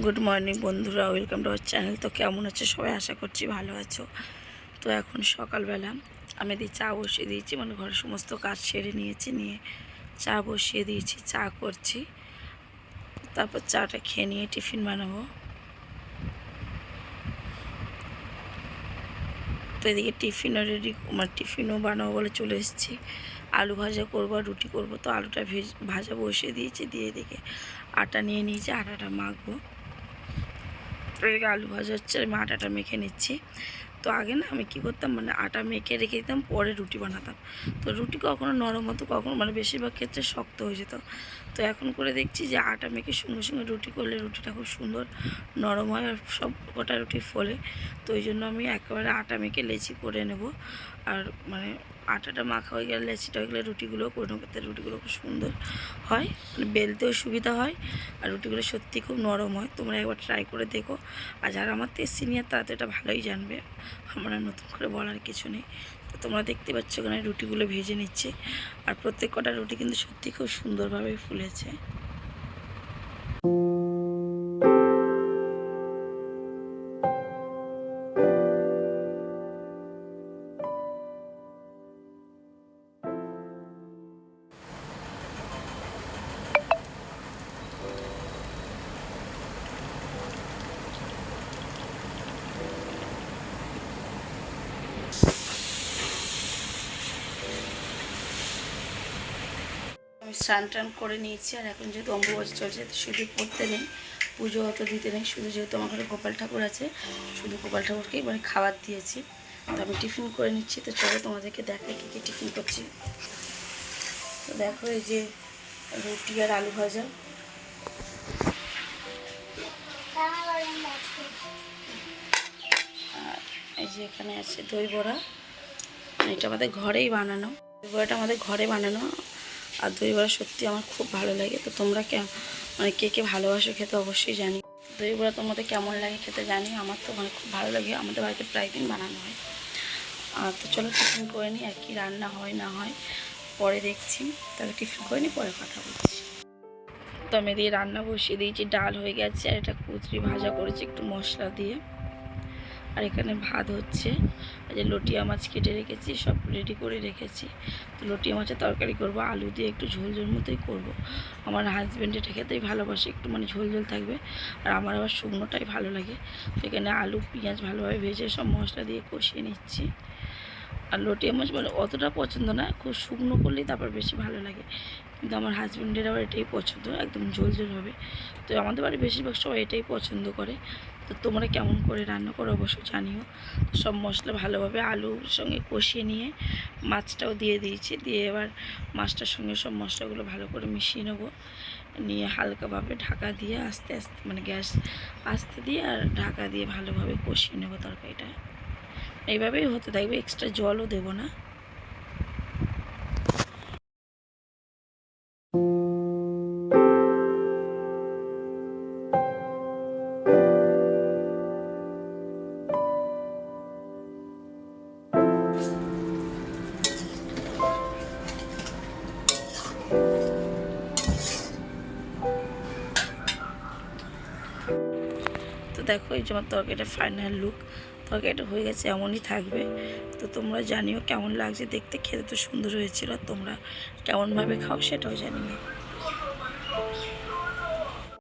Good morning বন্ধুরা, welcome to our channel. তো কেমন আছো সবাই? আশা করছি ভালো আছো। তো এখন সকালবেলা আমি চা বসিয়ে দিয়েছি, মানে ঘরের সমস্ত কাজ সেরে নিয়েছি, নিয়ে চা বসিয়ে দিয়েছি, চা করছি। তারপর চাটা খেয়ে নিয়ে টিফিন বানাবো। তো এদিকে টিফিনও রেডি, মানে টিফিনও বানাবো বলে চলে এসেছি। আলু ভাজা করবো আর রুটি করবো। তো আলুটা ভাজা বসিয়ে দিয়েছি, দিয়ে এদিকে আটা নিয়ে নিয়েছি, আটাটা মাখবো। তো এদিকে আলু ভাজা হচ্ছে, আমি আটাটা মেখে নিচ্ছি। তো আগে না আমি কী করতাম, মানে আটা মেখে রেখে দিতাম, পরে রুটি বানাতাম। তো রুটি কখনো নরম হতো, কখনো মানে বেশিরভাগ ক্ষেত্রে শক্ত হয়ে যেত। তো এখন করে দেখছি যে আটা মেখে সঙ্গে সঙ্গে রুটি করলে রুটিটা খুব সুন্দর নরম হয় আর সব কটা রুটি ফোলে। তো ওই জন্য আমি একেবারে আটা মেখে লেচি করে নেব। আর মানে আটাটা মাখা হয়ে গেলে, লেচিটা হয়ে গেলে রুটিগুলোও করে নেবো, তাতে রুটিগুলো খুব সুন্দর হয়, মানে বেলতেও সুবিধা হয় আর রুটিগুলো সত্যি খুব নরম হয়। তোমরা একবার ট্রাই করে দেখো। আর যারা আমার থেকে সিনিয়র তারা তো এটা ভালোই জানবে, আমার আর নতুন করে বলার কিছু নেই। তো তোমরা দেখতে পাচ্ছ ওখানে রুটিগুলো ভেজে নিচ্ছে, আর প্রত্যেক কটা রুটি কিন্তু সত্যি খুব সুন্দরভাবে ফুলেছে। আমি স্নান টান করে নিয়েছি, আর এখন যেহেতু অম্বুবাচী চলছে তো সিঁদুর পড়তে নেই, পুজো অত দিতে নেই। শুধু যেহেতু আমার ঘরে গোপাল ঠাকুর আছে, শুধু গোপাল ঠাকুরকেই মানে খাবার দিয়েছি। তো আমি টিফিন করে নিচ্ছি। তো চলো তোমাদেরকে দেখাই কী কী টিফিন করছি। তো দেখো, এই যে রুটি আর আলু ভাজা, আর এই যে এখানে আছে দই বড়া। এটা আমাদের ঘরেই বানানো, দই বড়াটা আমাদের ঘরে বানানো। আর দই বড়া সত্যি আমার খুব ভালো লাগে। তো তোমরা মানে কে কে ভালোবাসো খেতে অবশ্যই জানি। দই বড়া তোমাদের কেমন লাগে খেতে জানি, আমার তো মানে খুব ভালো লাগে। আমাদের বাড়িতে প্রায় দিন বানানো হয়। আর তো চলো টিফিন করে নিই, আর কি রান্না হয় না হয় পরে দেখছি। তাহলে টিফিন করে নিই, পরে কথা বলছি। তো আমি দিয়ে রান্না বসিয়ে দিয়েছি, ডাল হয়ে গেছে, আর এটা কুচরি ভাজা করেছি একটু মশলা দিয়ে। আর এখানে ভাত হচ্ছে, যে লটিয়া মাছ কেটে রেখেছি, সব রেডি করে রেখেছি। তো লটিয়া মাছের তরকারি করব, আলু দিয়ে একটু ঝোল ঝোল মতোই করব। আমার হাজব্যান্ড এটা খেতেই ভালোবাসে, একটু মানে ঝোল ঝোল থাকবে, আর আমার আবার শুকনোটাই ভালো লাগে। সেখানে আলু পেঁয়াজ ভালোভাবে ভেজে সব মশলা দিয়ে কষিয়ে নিচ্ছি। আর লটিয়া মাছ মানে অতটা পছন্দ না, খুব শুকনো করলেই তারপর বেশি ভালো লাগে। কিন্তু আমার হাজব্যান্ডের আবার এটাই পছন্দ, একদম ঝোল ঝোল হবে। তো আমাদের বাড়ি বেশিরভাগ সবাই এটাই পছন্দ করে। তো তোমরা কেমন করে রান্না করো অবশ্যই জানিও। সব মশলা ভালোভাবে আলুর সঙ্গে কষিয়ে নিয়ে মাছটাও দিয়ে দিয়েছি, দিয়ে এবার মাছটার সঙ্গে সব মশলাগুলো ভালো করে মিশিয়ে নেবো। নিয়ে হালকাভাবে ঢাকা দিয়ে আস্তে আস্তে, মানে গ্যাস আস্তে দিয়ে আর ঢাকা দিয়ে ভালোভাবে কষিয়ে নেবো তরকারিটা। এইভাবেই হতে থাকবে, এক্সট্রা জলও দেবো না। তো দেখো, এই যে আমার তরকারিটা ফাইনাল লুক, তরকারিটা হয়ে গেছে, এমনই থাকবে। তো তোমরা জানিও কেমন লাগছে দেখতে, খেতে তো সুন্দর হয়েছিল। তোমরা কেমনভাবে খাও সেটাও জানিও।